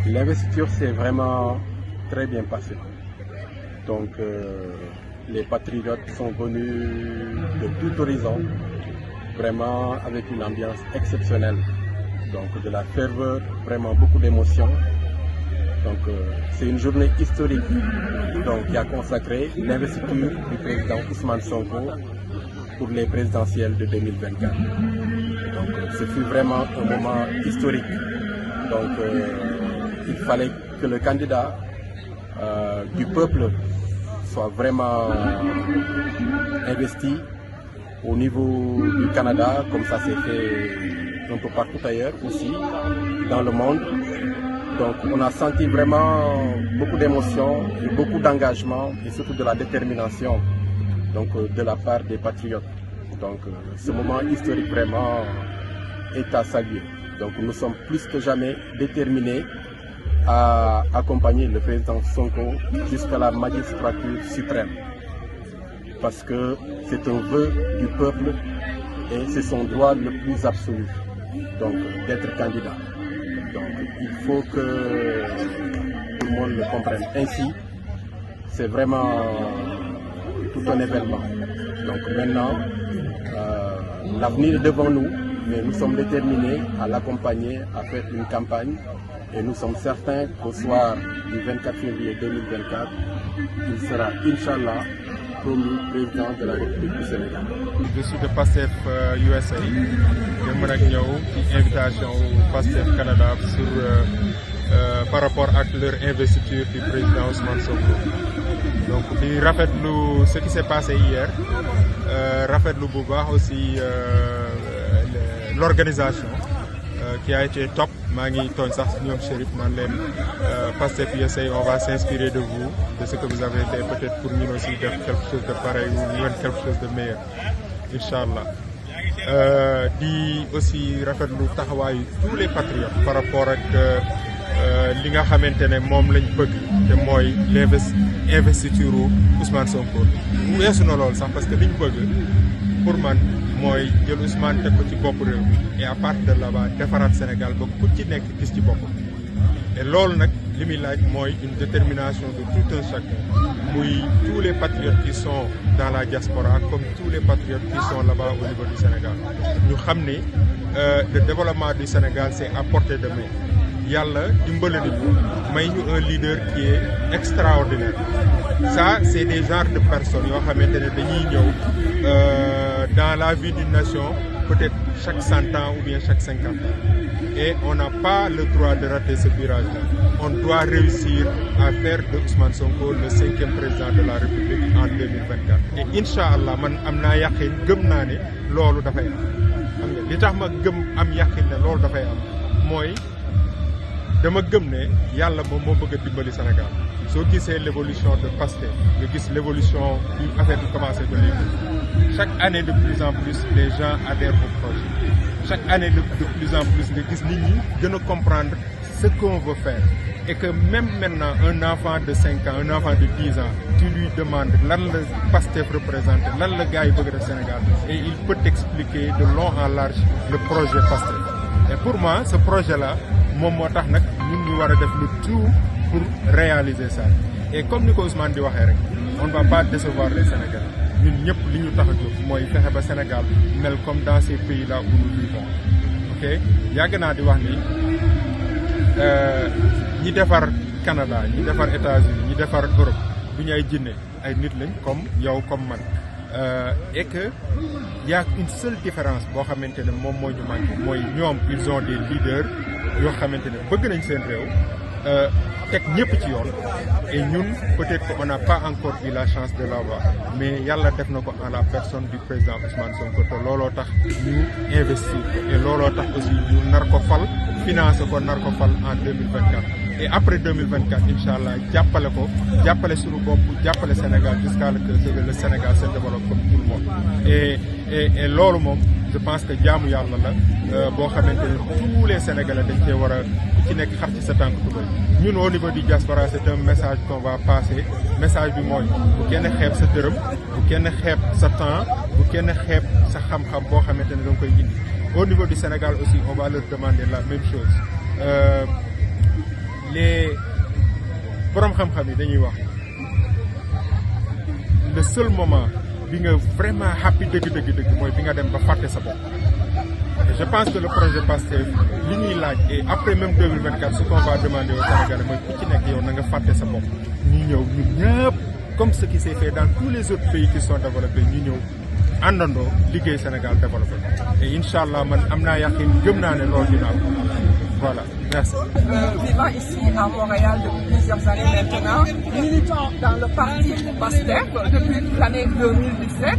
L'investiture s'est vraiment très bien passée. Donc les patriotes sont venus de tout horizon, vraiment avec une ambiance exceptionnelle. Donc de la ferveur, vraiment beaucoup d'émotions. Donc c'est une journée historique qui a consacré l'investiture du président Ousmane Sonko pour les présidentielles de 2024. Donc ce fut vraiment un moment historique. Donc il fallait que le candidat du peuple soit vraiment investi au niveau du Canada, comme ça s'est fait un peu partout ailleurs aussi, dans le monde. Donc on a senti vraiment beaucoup d'émotions, beaucoup d'engagement et surtout de la détermination de la part des patriotes. Donc ce moment historique vraiment est à saluer. Donc nous sommes plus que jamais déterminés à accompagner le président Sonko jusqu'à la magistrature suprême. Parce que c'est un vœu du peuple et c'est son droit le plus absolu, donc d'être candidat. Donc il faut que tout le monde le comprenne. Ainsi, c'est vraiment tout un événement. Donc maintenant, l'avenir est devant nous, mais nous sommes déterminés à l'accompagner, à faire une campagne. Et nous sommes certains qu'au soir du 24 février 2024, il sera, Inch'Allah, promu président de la République du Sénégal. Je suis de PASTEF USA. Je mën ak ñëw ci invitation PASTEF Canada par rapport à leur investiture du président Ousmane Sonko. Donc di rafetlu ce qui s'est passé hier, rafetlu bu baax aussi l'organisation qui a été top. maa ngi tooñ sax ñoom Chérif man leen PASTEF USA on va s'inspirer de vous, de ce que vous avez fait, peut-être pour ñun aussi def quelque chose de pareil ou ñu quelque chose de meilleur Inch'Allah. Di aussi rafetlu taxawaayu tous les patriotes par rapport ak li nga xamante ne moom lañ bëgg te mooy l'investiture Ousmane Sonko. weesu na loolu sax parce que liñ bëgg pour man mooy jël Ousmane teg ko ci bopp réew mi et à partir de là-bas defaraat Sénégal ba ku ci nekk gis ci bopp et loolu nag li muy laaj mooy une détermination de tout un chacun, muy tous les patriotes qui sont dans la diaspora comme tous les patriotes qui sont là-bas au niveau du Sénégal. ñu xam ni le développement du Sénégal c'est à portée de main. Yàlla dimbali nañu may ñu un leader qui est extraordinaire. Ça c'est des genres de personnes yoo xamante ne dañuy ñëw dans la vie d'une nation peut-être chaque 100 ans ou bien chaque 50 ans. Et on n'a pas le droit de rater ce virage-là. On doit réussir à faire de Ousmane Sonko le 5e président de la République en 2024. Et Inch'Allah man am naa yaqin gëm naa ne loolu dafay am. Xam nga li tax ma gëm am yaqin ne loolu dafay am mooy dama gëm ne yàlla moom moo bëgg a dimbali Sénégal. soo gisee l'évolution de PASTEF nga gis l'évolution yu affaire bi commencé ba léegi chaque année de plus en plus les gens adhèrent au projet. Chaque année de plus en plus nga gis nit ñi gën a comprendre ce qu'on veut faire et que même maintenant un enfant de 5 ans un enfant de 10 ans tu lui demandes lan la PASTEF représente lan la gars yi bëgg def Sénégal et il peut t'expliquer de long en large le projet PASTEF. Et pour moi ce projet là moom moo tax nag ñun ñu war a def le tout pour réaliser ça. Et comme ni ko Ousmane di waxee rek on ne va pas décevoir les Sénégalais. ñun ñëpp li ñu tax a jóg mooy fexe ba Sénégal mel comme dans ces pays là où nous vivons. Ok yàgg naa di wax ni ñi defar Canada ñi defar États-Unis ñi defar Europe du ñu ay jinne ay nit lañ comme yow comme man. Et que y a une seule différence boo xamante ne moom moo ñu manqué mooy ñoom ils ont des leaders yoo xamante ne bëgg nañ seen réew teg ñëpp ci yoon et ñun peut-être qu'on n'a pas encore eu la chance de l'avoir mais yàlla def na ko en la personne du président Ousmane Sonko te looloo tax ñu investir ko et looloo tax aussi ñu nar ko fal financer ko nar ko fal en 2024 et après 2024 Inch'Allah jàppale suñu bopp jàppale Sénégal jusqu'à ce que le Sénégal se développe comme tout le monde et loolu moom je pense que jaamu yàlla la boo xamante ne tous les Sénégalais dañ cee war a ci nekk xar ci sa tànk tubay ñun au niveau du diaspora c'est un message qu'on va passer message bi mooy bu kenn xeeb sa dërëm bu kenn xeeb sa temps bu kenn xeeb sa xam-xam boo xamante ne da nga koy indi au niveau du Sénégal aussi on va leur demander la même chose les borom xam-xam yi dañuy wax le seul moment bi nga vraiment happy dëgg mooy bi nga dem ba fàtte sa bopp. Je pense que le projet Pastef li ñuy laaj et après même 2024 ce qu'on va demander aux Sénégalais mooy ku ci nekk yow na nga fàtte sa bopp ñu ñëw ñun ñëpp comme ce qui s'est fait dans tous les autres pays qui sont développés ñu ñëw àndandoo liggéey Sénégal développé et incha allah man am naa yaqin gëm naa ne loolu dina am voilà merci. Vivant ici à Montréal depuis plusieurs années maintenant, militant dans le parti Pastef depuis l'année 2017.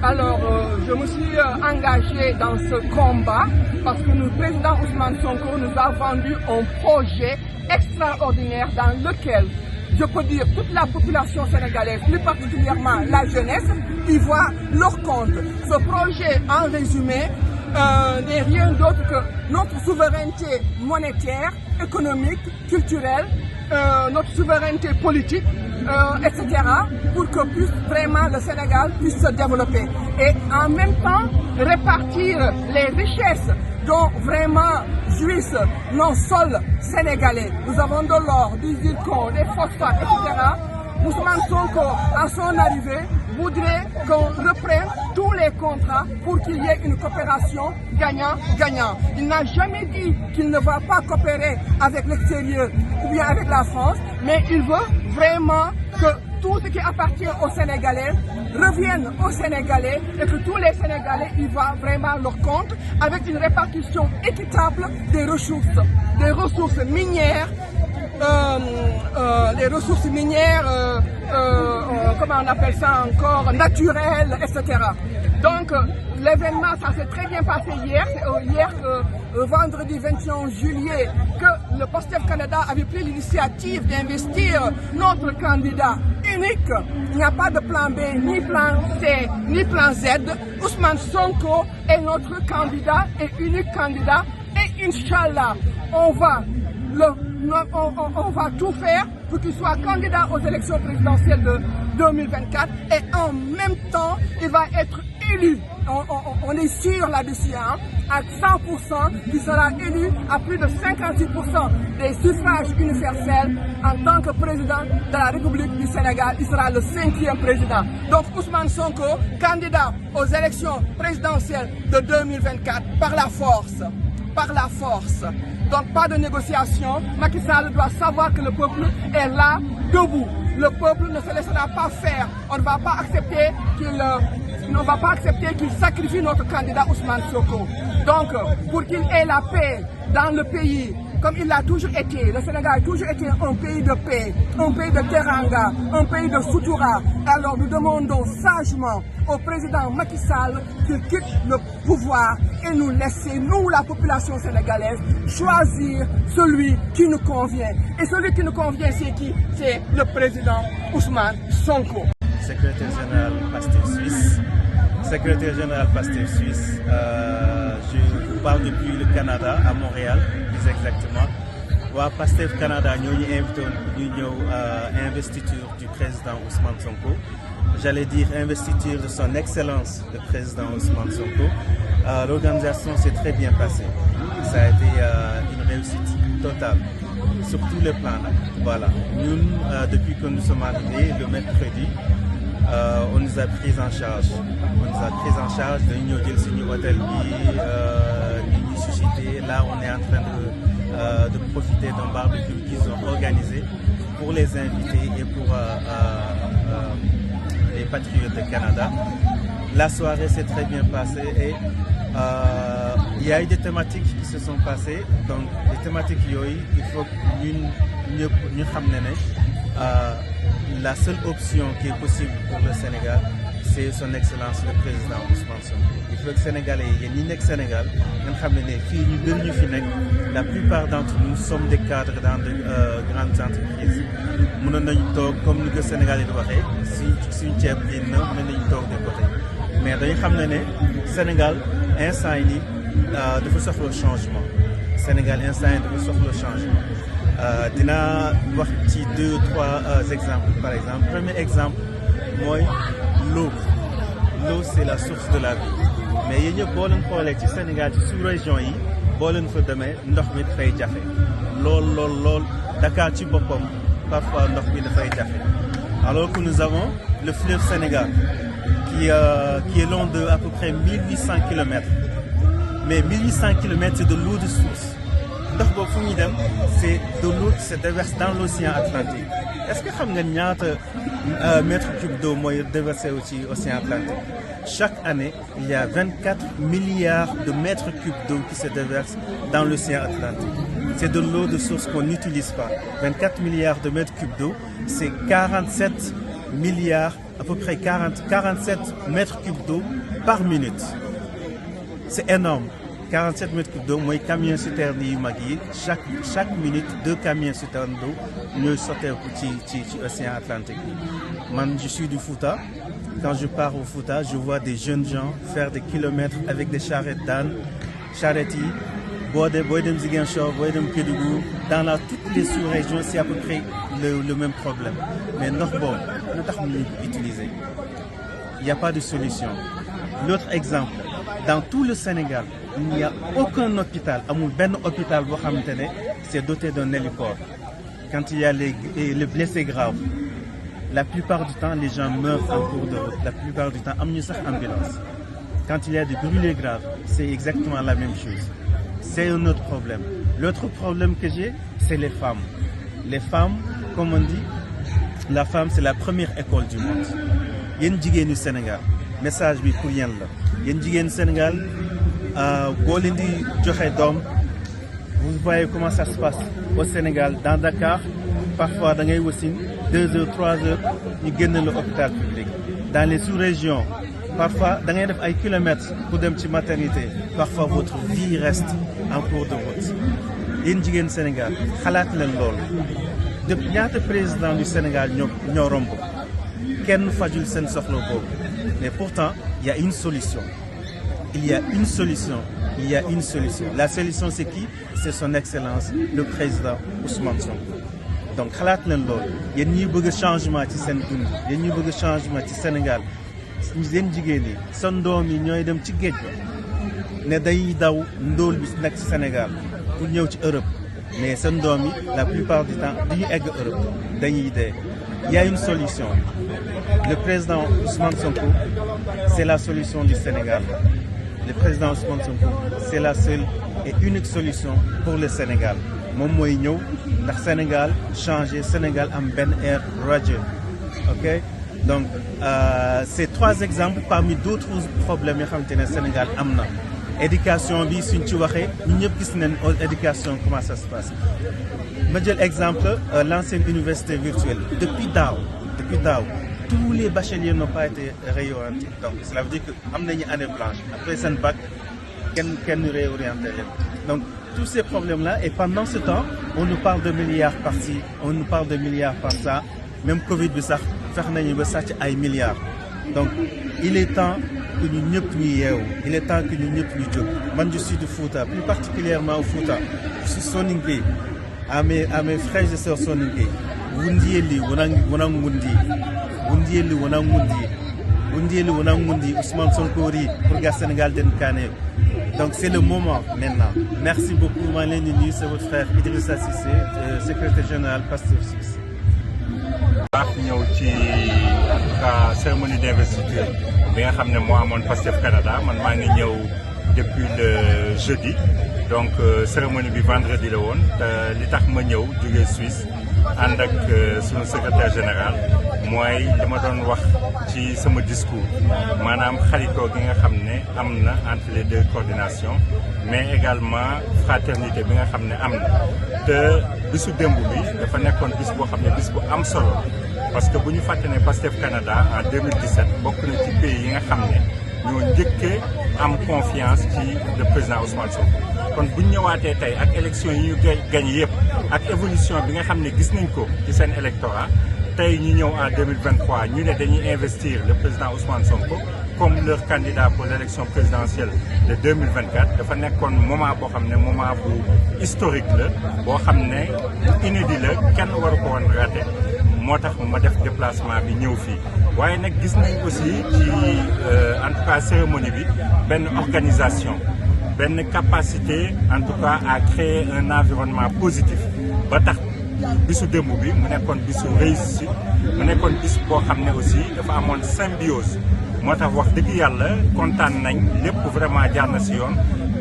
Alors, je me suis engagée dans ce combat parce que le président Ousmane Sonko nous a vendu un projet extraordinaire dans lequel, je peux dire, toute la population sénégalaise, plus particulièrement la jeunesse, y voit leur compte. Ce projet, en résumé, n'est rien d'autre que notre souveraineté monétaire, économique, culturelle, notre souveraineté politique, etc., pour que vraiment le Sénégal puisse se développer. Et en même temps, répartir les richesses dont vraiment jouissent nos sols sénégalais. Nous avons de l'or, du zircon, des phosphates, etc. Ousmane Sonko, à son arrivée, voudrait qu'on reprenne tous les contrats pour qu'il y ait une coopération gagnant-gagnant. Il n'a jamais dit qu'il ne va pas coopérer avec l'extérieur ou bien avec la France, mais il veut vraiment que tout ce qui appartient aux Sénégalais revienne aux Sénégalais et que tous les Sénégalais y voient vraiment leur compte avec une répartition équitable des ressources minières, comment on appelle ça encore, naturelles, etc. Donc, l'événement, ça s'est très bien passé hier. C'est vendredi 21 juillet, que le Pastef Canada avait pris l'initiative d'investir notre candidat unique. Il n'y a pas de plan B, ni plan C, ni plan Z. Ousmane Sonko est notre candidat et unique candidat. Et Inch'Allah, on va tout faire pour qu'il soit candidat aux élections présidentielles de 2024 et en même temps, il va être élu. On est sûr là-dessus, hein, à 100%, qui sera élu à plus de 56% des suffrages universels en tant que président de la République du Sénégal. Il sera le 5e président. Donc Ousmane Sonko, candidat aux élections présidentielles de 2024 par la force. Par la force. Donc pas de négociation. Macky Sall doit savoir que le peuple est là, debout. Le peuple ne se laissera pas faire. On ne va pas accepter qu'il sacrifie notre candidat Ousmane Sonko. Donc, pour qu'il ait la paix dans le pays, comme il l'a toujours été, le Sénégal a toujours été un pays de paix, un pays de teranga, un pays de sutura. Alors nous demandons sagement au président Macky Sall qu'il quitte le pouvoir et nous laisser, nous la population sénégalaise, choisir celui qui nous convient. Et celui qui nous convient, c'est qui? C'est le président Ousmane Sonko. Secrétaire général Pastef Suisse. Secrétaire général Pastef Suisse. Je vous parle depuis le Canada, à Montréal, plus exactement. Pastef Canada, nous avons invité à investiture du président Ousmane Sonko. J'allais dire investiture de son excellence, le président Ousmane Sonko. L'organisation s'est très bien passée. Ça a été une réussite totale, sur tous les plans. Voilà. Nous, depuis que nous sommes arrivés le mercredi, on nous a pris en charge. On nous a pris en charge de nous dire sur hôtel qui suscité. Là, on est en train de profiter d'un barbecue qu'ils ont organisé pour les invités et pour les patriotes du Canada. La soirée s'est très bien passée et il y a eu des thématiques qui se sont passées. Donc, les thématiques, il faut que nous sachions la seule option qui est possible pour le Sénégal, c'est son excellence le président Ousmane Sonko. Il faut que les Sénégalais, il y a Sénégal, la plupart d'entre nous sommes des cadres dans de grandes entreprises. Nous sommes comme le Sénégalais doit faire, si une tiers brille, nous sommes de côté. Mais nous savons que le Sénégal, instant, il faut sortir le changement. Sénégal, instant, il faut sortir le changement. Dina wax ci 2 ou 3 exemples par exemple. Premier exemple, moi, l'eau. L'eau c'est la source de la vie. Mais yéen ñëpp boo leen xoolee ci Sénégal ci sous-région yi boo leen fa demee ndox mi dafay jafe lool Dakar ci boppam parfois ndox bi dafay jafe alors que nous avons le fleuve Sénégal qui est long de à peu près 1800 km. Mais 1800 km, c'est de l'eau de source. ndox boobu fu ñuy dem c'est de l'eau qui se déverse dans l'océan Atlantique. Est-ce que xam nga ñaata mètres cubes d'eau mooy déversé ci océan Atlantique? Chaque année, il y a 24 milliards de mètres cubes d'eau qui se déversent dans l'océan Atlantique. C'est de l'eau de source qu'on n'utilise pas. 24 milliards de mètres cubes d'eau, c'est 47 milliards, à peu près 47 mètres cubes d'eau par minute. C'est énorme. 47 mètres cubes d'eau, moi, camion citerne yu mag yi chaque minute 2 camions citernes d'eau ñooy sotteeku ci océan Atlantique. Man, je suis du Fouta. Quand je pars au Fouta, je vois des jeunes gens faire des kilomètres avec des charrettes d'âne, charrettes yi. booy dem Ziguinchor, booy dem Kédougou, dans toutes les sous-régions, c'est à peu près le même problème. Mais ndox boobu lu tax ñu utiliser. Il n'y a pas de solution. L'autre exemple, dans tout le Sénégal, il n'y a aucun hôpital, amul benn hôpital boo xamante ne c'est doté d'un héliport. Quand il y a les blessés graves, la plupart du temps, les gens meurent en cours de route. La plupart du temps, amuñu sax ambulance. Quand il y a des brûlés graves, c'est exactement la même chose. C'est un autre problème. L'autre problème que j'ai, c'est les femmes. Les femmes, comme on dit, la femme, c'est la première école du monde. Yéen jigéenu Sénégal, message bi pour yéen la. Yéen jigéenu Sénégal, boo leen di joxe doom, vous voyez comment ça se passe au Sénégal, dans Dakar. Parfois, da ngay wasin 2 heures, 3 heures, ñu génn le hôpital public. Dans les sous-régions, parfois, da ngay def ay kilomètres pour dem ci maternité. Parfois, votre vie reste en cours de route. Yéen jigéen Sénégal, xalaat leen loolu. Depuis ñaata président du Sénégal ñoo romb. Kenn fajul seen soxla boobu. Mais pourtant, il y a une solution. Il y a une solution. Il y a une solution. La solution, c'est qui? C'est son excellence, le président Ousmane Sonko. Donc xalaat leen loolu. Yéen ñi bëgg changement ci seen dund. Yéen ñi bëgg changement ci Sénégal. Yéen jigéen yi seen doom yi ñooy dem ci géej ba ne day daw ndóol bi nekk ci Sénégal pour ñëw ci Europe mais seen doom yi la plupart du temps du ñu egg Europe dañuy dee. Il y a une solution. Le président Ousmane Sonko, c'est la solution du Sénégal. Le président Ousmane Sonko, c'est la seule et unique solution pour le Sénégal. Moom mooy ñëw ndax Sénégal changer, Sénégal am benn air radieux. OK? Donc, c'est 3 exemples parmi d'autres problèmes yoo xamante ne Sénégal am na. Éducation bi suñ ci waxee ñun ñëpp gis nañ éducation comment ça se passe. Ma jël exemple l'ancienne université virtuelle. Depuis daaw, tous les bacheliers n'ont pas été réorientés. Donc, cela veut dire que am nañu année blanche. Après seen bac, kenn réorienté leen. Donc, tous ces problèmes-là, et pendant ce temps, on nous parle de milliards par-ci, on nous parle de milliards par-ça. Même Covid bi sax fex nañu ba sàcc ay milliards. Donc, il est temps que ñu ñëpp ñu yeewu. Il est temps que ñu ñëpp ñu jóg. Man, je suis du Fouta, plus particulièrement au Fouta. Je suis soninké. À mes frères et sœurs soninké. Wundieli wonangundi. Wundieli wonangundi. Wundieli wonangundi. Ousmane Sonko ri pour ga Sénégal den kané. Donc c'est le moment maintenant. Merci beaucoup Malène Nini, c'est votre frère Idrissa Cissé, secrétaire général Pastef Suisse. ñëw ci en tout cas cérémonie d'investiture bi nga xam ne moo amoon Pastef Canada man maa ngi ñëw depuis le jeudi donc cérémonie bi vendredi la woon te li tax ma ñëw jógee Suisse ànd ak sunu secrétaire général mooy li ma doon wax ci sama discours maanaam xaritoo gi nga xam ne am na entre les deux coordinations mais également fraternité bi nga xam ne am na te bisu démb bi dafa nekkoon bis boo xam ne bis bu am solo parce que bu ñu fàtte ne Pastef Canada en 2017 bokk na ci pays yi nga xam ne ñoo njëkkee am confiance ci le président Ousmane Sonko kon bu ñu ñëwaatee tey ak élection yi ñu gagné yëpp ak évolution bi nga xam ne gis nañ ko ci seen électorat tey ñu ñëw en 2023 ñu ne dañuy investir le président Ousmane Sonko comme leur candidat pour l'élection présidentielle de 2024 dafa nekkoon moment boo xam ne moment bu historique la boo xam ne inédit la kenn waru ko woon raté moo tax ma def déplacement bi ñëw fii waaye nag gis nañ aussi ci en tout cas cérémonie bi benn organisation benn capacité en tout cas à créer un environnement positif ba tax bisu démb bi mu nekkoon bisu réussite mu nekkoon bis boo xam ne aussi dafa amoon symbiose moo tax wax dëgg yàlla kontaan nañ lépp vraiment jaar na si yoon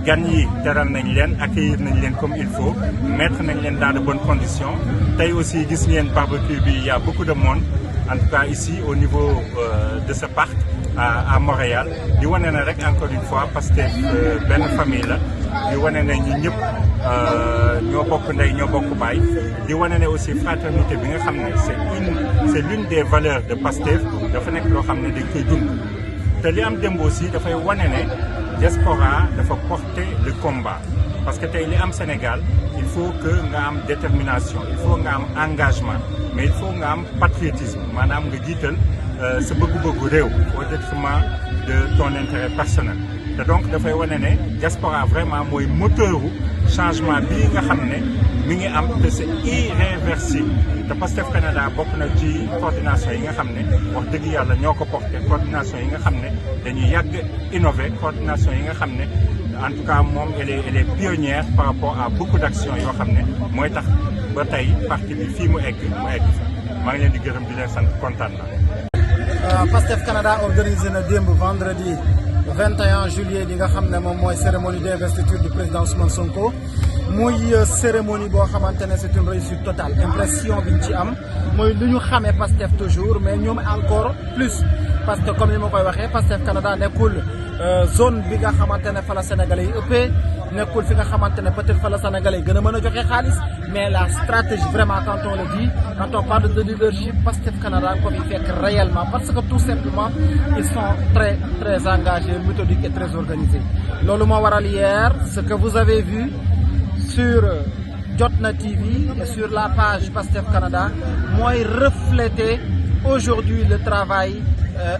gan yi teral nañ leen accueillir nañ leen comme il faut mettre nañ leen dans de bonnes conditions tey aussi gis ngeen barbecue bi y a beaucoup de monde en tout cas ici au niveau de ce parc à Montréal di wane na rek encore une fois parce que benn famille la di wane ne ñu ñëpp ñoo bokk ndey ñoo bokk baay di wane ne aussi fraternité bi nga xam ne c'est l'une des valeurs de Pastef dafa nekk loo xam ne dañ koy dund te li am démb aussi dafay wane ne diaspora dafa porter le combat parce que tey li am Sénégal il faut que nga am détermination il faut nga am engagement mais il faut nga am patriotisme maanaam nga jiital sa bëggu-bëggu réew au détriment de ton intérêt personnel te donc dafay wane ne diaspora vraiment mooy moteuru changement bii nga xam ne mi ngi am te c'est irréversible te Pastef Canada bokk na ci coordination yi nga xam ne wax dëgg yàlla ñoo ko porté coordination yi nga xam ne dañuy yàgg innover coordination yi nga xam ne en tout cas moom elle est pionnière par rapport à beaucoup d'actions yoo xam ne mooy tax ba tey parti bi fii mu egg maa ngi leen di gërëm di leen sant kontaan na. Pastef Canada organisé na démb vendredi 21 juillet li nga xam ne moom mooy cérémonie d'investiture du président Ousmane Sonko muy cérémonie boo xamante ne c'est une réussite totale impression bi ñu ci am mooy lu ñu xamee Pastef toujours mais ñoom encore plus parce que comme ni ma koy waxee Pastef Canada nekkul zone bi nga xamante ne fa la Sénégalais yi ëppee nekkul fi nga xamante ne peut-être fa la Sénégalais yi gën a mën a joxe xaalis mais la stratégie vraiment quand on le dit quand on parle de leadership Pastef Canada ko fi fekk réellement parce que tout simplement ils sont très très engagés méthodiques et très organisés loolu moo waral hier ce que vous avez vu sur Jotna TV et sur la page Pastef Canada mooy refléter aujourd'hui le travail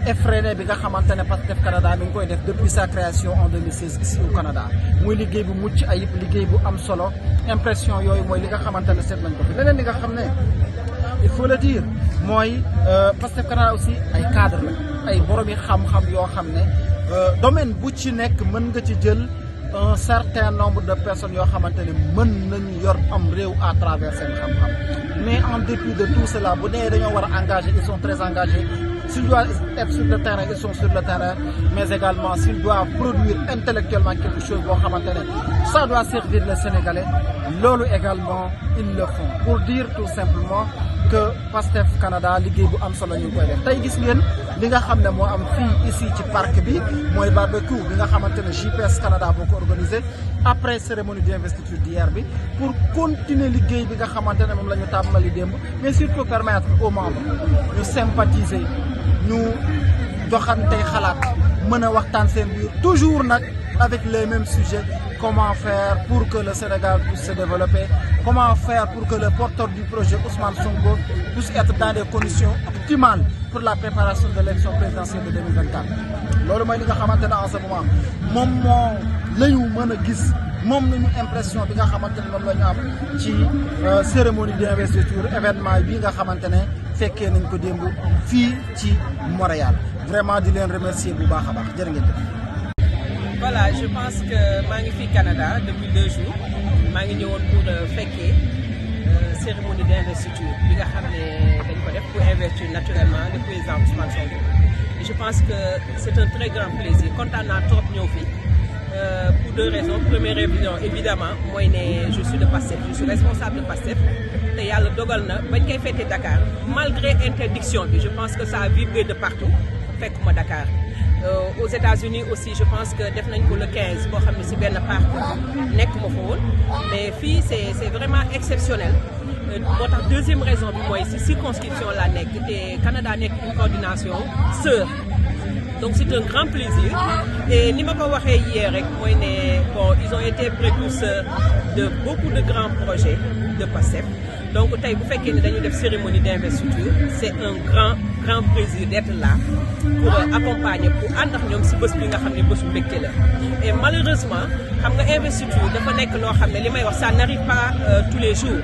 effréné bi nga xamante ne Pastef Canada mi ngi koy def depuis sa création en 2016 ici au Canada muy liggéey bu mucc ayib liggéey bu am solo impression yooyu mooy li nga xamante ne seet nañ ko fi leneen li nga xam ne il faut le dire mooy Pastef Canada aussi ay cadre la ay borom yi xam-xam yoo xam ne domaine bu ci nekk mën nga ci jël un certain nombre de personnes yoo xamante ne mën nañu yor am réew à travers seen xam-xam mais en dépit de tout cela bu dee dañoo war a engager ils sont très engagés s'ils doivent être sur le terrain ils sont sur le terrain mais également s'ils doivent produire intellectuellement quelque chose boo xamante ne ça doit servir les Sénégalais loolu également ils le font pour dire tout simplement que Pastef Canada liggéey bu am solo ñu ngi koy def tey gis ngeen li nga xam ne moo am fii ici ci parc bi mooy barbecue bi nga xamante ne JPS Canada boo ko organisé après cérémonie d'investiture d'hier bi pour continuer liggéey bi nga xamante ne moom la ñu tàmbali démb mais surtout permettre aux membres ñu sympathiser ñu joxante xalaat mën a waxtaan seen biir toujours nag avec les mêmes sujets comment faire pour que le Sénégal puisse se développer comment faire pour que le porteur du projet Ousmane Sonko puisse être dans des conditions optimales pour la préparation de l'élection présidentielle de 2024 loolu mooy li nga xamante ne en ce moment moom moo la ñu mën a gis moom nañu impression bi nga xamante ne moom la ñu am ci cérémonie d'investiture événement bi nga xamante ne fekkee nañ ko démb fii ci Montréal vraiment di leen remercier bu baax a baax jërë ngeen jëf. Voilà, je pense que maa ngi fii Canada depuis 2 jours maa ngi ñëwoon pour fekkee cérémonie d'investiture bi nga xam ne dañ ko def pour investir naturellement le président Ousmane Sonko. Et je pense que c'est un très grand plaisir kontaan naa trop ñëw fii pour 2 raisons. Première raison évidemment mooy ne je suis de Pastef je suis responsable de Pastef te yàlla dogal na bañ koy fêter Dakar malgré interdiction bi je pense que ça a vibré de partout fekkuma Dakar. Aux États-Unis aussi je pense que def nañ ko le 15 boo xam ne ci benn parc nekk ma fa woon mais fii c'est vraiment exceptionnel moo tax deuxième raison bi mooy ci circonscription la nekk te Canada nekk une coordination sœur donc c'est un grand plaisir et ni ma ko waxee hier rek mooy ne bon ils ont été précurseurs de beaucoup de grands projets de Pastef donc tey bu fekkee ne dañu def cérémonie d'investiture c'est un grand plaisir d'être là pour accompagner pour ànd ak ñoom ci bés bi nga xam ne bésu mbégte la et malheureusement xam nga investiture dafa nekk loo xam ne li may wax ça n'arrive pas tous les jours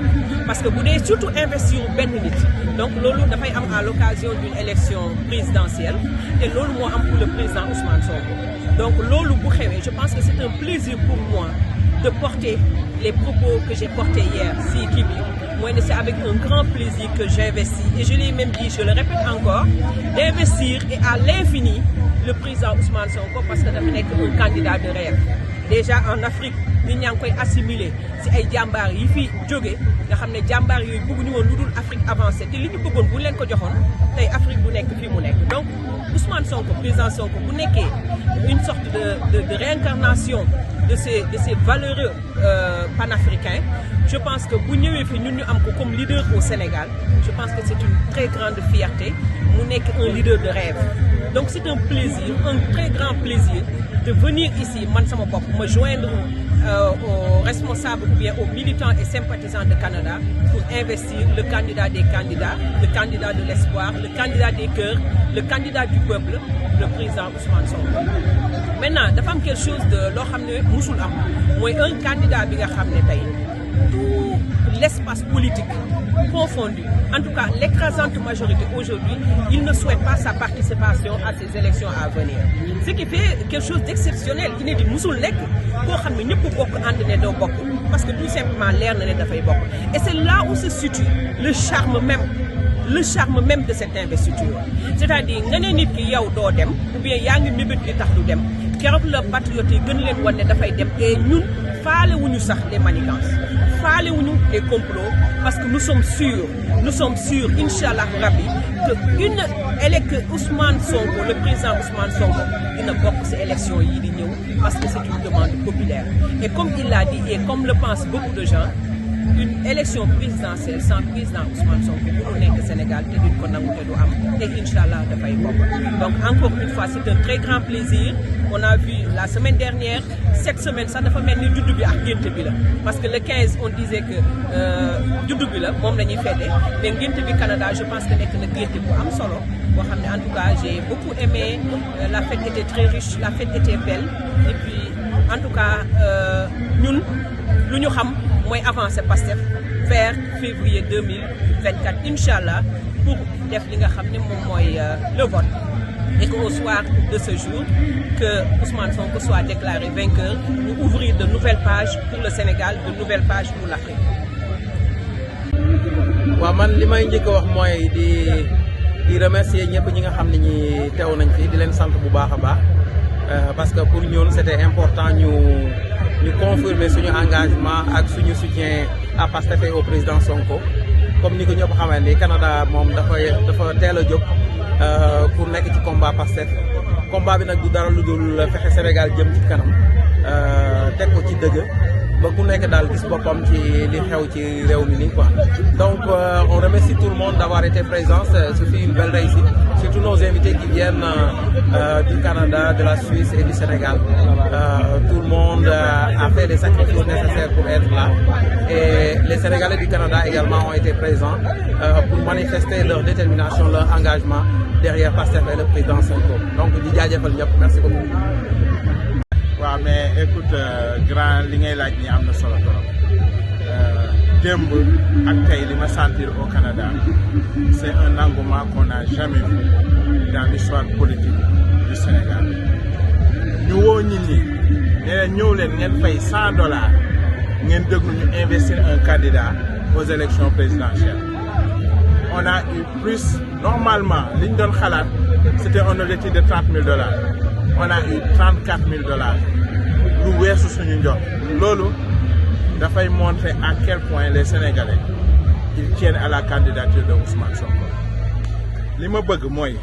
parce que bu dee surtout investir benn nit donc loolu dafay am à l'occasion d'une élection présidentielle te loolu moo am pour le président Ousmane Sonko donc loolu bu xewee je pense que c'est un plaisir pour moi de porter les propos que j'ai portés hier ci kii bi moi c'est avec un grand plaisir que j'investis et je l'ai même dit, je le répète encore, d'investir et à l'infini le président Ousmane Sonko parce que dafa nekk un candidat de rêve. Déjà en Afrique nit ñaa ngi koy assimiler si ay jàmbaar yi fi jóge nga xam ne jàmbaar yooyu bëgguñu woon lu dul Afrique avancée te li ñu bëggoon bu leen ko joxoon tey Afrique bu nekk fii mu nekk. Donc Ousmane Sonko président Sonko bu nekkee une sorte de réincarnation de ces valeureux panafricains, je pense que bu ñëwee fi ñun ñu am ko comme leader au Sénégal, je pense que c'est une très grande fierté mu nekk un leader de rêve. Donc c'est un plaisir, un très grand plaisir de venir ici, man sama bopp, me joindre aux responsables ou bien aux militants et sympathisants de Canada pour investir le candidat des candidats, le candidat de l'espoir, le candidat des cœurs, le candidat du peuple, le président Ousmane Sonko. Maintenant dafa am quelque chose de loo xam ne musul am mooy un candidat bi nga xam ne tey tout l'espace politique confondu, en tout cas l'écrasante majorité aujourd'hui, il ne souhaite pas sa participation à ces élections à venir. Ce qui fait quelque chose d'exceptionnel, inédit, musul nekk koo xam ne ñëpp bokk ànd ne doo bokk parce que tout simplement leer na ne dafay bokk. Et c'est là où se situe le charme même de cette investiture. C'est-à-dire nga ne nit ki yow doo dem ou bien yaa ngi mébét li tax du dem keroog la patriote yi gën leen wan ne dafay dem et ñun faale wuñu sax les manigances, faale wuñu les complots parce que nous sommes sûrs Inch'Allah Rabbi que Ousmane Sonko, le président Ousmane Sonko dina bokk ci élection yi di ñëw parce que c'est une demande populaire. Et comme il l'a dit et comme le pensent beaucoup de gens, une élection présidentielle sans président Ousmane Sonko pour nekk Sénégal te duñ ko nangu te du am te Inch'Allah dafay bokk. Donc encore une fois c'est un très grand plaisir. On a vu la semaine dernière, cette semaine sax dafa mel ni juddu bi ak ngénte bi la parce que le 15 on disait que juddu bi la moom la ñuy fêter mais ngénte bi Canada je pense que nekk na ngénte bu am solo boo xam ne en tout cas j'ai beaucoup aimé, la fête était très riche, la fête était belle et puis en tout cas ñun lu ñu xam mooy avancer Pastef vers février 2024 Inch'Allah pour def li nga xam ne moom mooy le vote et qu'au soir de ce jour que Ousmane Sonko soit déclaré vainqueur, nous ouvrir de nouvelles pages pour le Sénégal, de nouvelles pages pour l'Afrique. waaw man li may njëkk a wax mooy di remercier ñëpp ñi nga xam ne ñi teew nañ fi di leen sant bu baax a baax parce que pour ñun c'était important ñu confirmer suñu engagement ak suñu soutien à Pastef et au président Sonko. Comme ni ko ñëpp xamee ni Canada moom dafa teel a jóg pour nekk ci combat Pastef combat bi nag du dara lu dul fexe Sénégal jëm ci kanam teg ko ci dëgg ba ku nekk daal gis boppam ci li xew ci réew mi nii quoi. Donc on remercie tout le monde d'avoir été présent, ce fut une belle réussite, surtout nos invités qui viennent du Canada, de la Suisse et du Sénégal. Tout le monde a fait les sacrifices nécessaires pour être là et les Sénégalais du Canada également ont été présents pour manifester leur détermination, leur engagement derrière Pastef et le président Sonko. Donc di jaajëfal ñëpp, merci beaucoup. waaw mais écoute grand li ngay laaj ni am na solo trop démb ak tey li ma sentir au Canada c'est un engouement qu'on n'a jamais vu dans l'histoire politique du Sénégal. ñu woo nit ñi ne leen ñëw leen ngeen fay $100 ngeen déglu ñu investir un candidat aux élections présidentielles. On a eu plus, normalement li ñu doon xalaat c'était un objectif de $30,000. On a eu $34,000 lu weesu suñu njort loolu dafay montrer à quel point les Sénégalais ils tiennent à la candidature de Ousmane Sonko. li ma bëgg mooy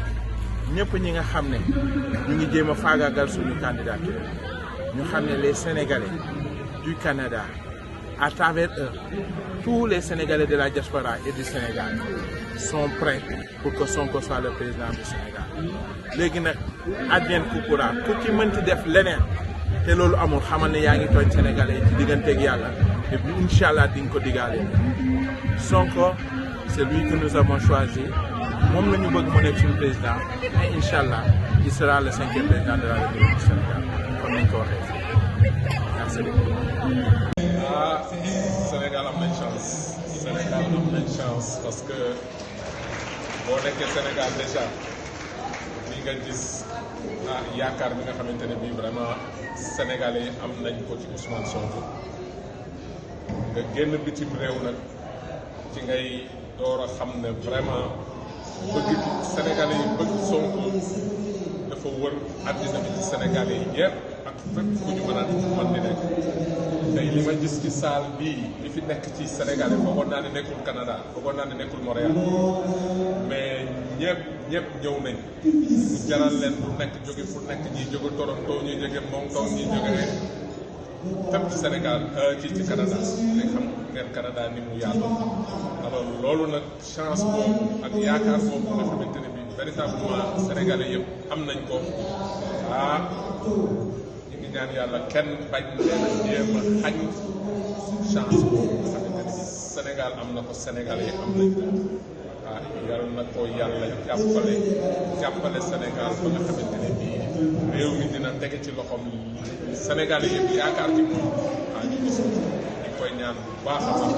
ñëpp ñi nga xam ne ñu ngi jéem a faagaagal suñu candidature ñu xam ne les Sénégalais du Canada à travers eux tous les Sénégalais de la diaspora et du Sénégal sont prêts pour que Sonko soit le président du Sénégal. léegi nag advienne que pourra ku ci mënti def leneen te loolu amul xamal ne yaa ngi tooñ Sénégalais ci digganteeg yàlla te bu Inch'Allah di nga ko digaale. Sonko c'est lui que nous avons choisi moom la ñu bëgg mu nekk suñu président et Inch'Allah il sera le 5e président de la République du Sénégal comme ni ñu ko waxee. Merci beaucoup. Sénégal am nañ chance. Sénégal am nañ chance parce que boo nekkee Sénégal déjà li nga gis yaakaar bi nga xamante ne bii vraiment sénégalais am nañ ko ci Ousmane Sonko nga génn bitim réew nag ci ngay door a xam ne vraiment bëgg Sénégalais yi bëgg Sonko dafa wër àddina bi ci Sénégalais yi yëpp ak fépp fu ñu mën di nekk tey li ma gis ci salle bii li fi nekk ci Sénégalais foogoon naa ne nekkul Canada foogoon naa ne nekkul Montréal mais ñëpp ñëw nañ mu jaral leen lu nekk jóge fu nekk ñii jóge Toronto ñii jóge Moncton ñii jóge fépp ci Sénégal ci Canada léegi xam ngeen Canada ni mu yaatu alors loolu nag chance boobu ak yaakaar boobu nga xamante ne bii véritablement Sénégalais yëpp am nañ ko ñu ngi ñaan yàlla kenn bañ leen a jéem a xañ chance boobu nga xamante ne bii Sénégal am na ko Sénégalais am nañ ko yàlla na ko yàlla jàppale Sénégal ba nga xamante ne bii réew mi dina tege ci loxoom Sénégalais yëpp yaakaar ci moom ñu gis ñu koy ñaan bu baax a baax.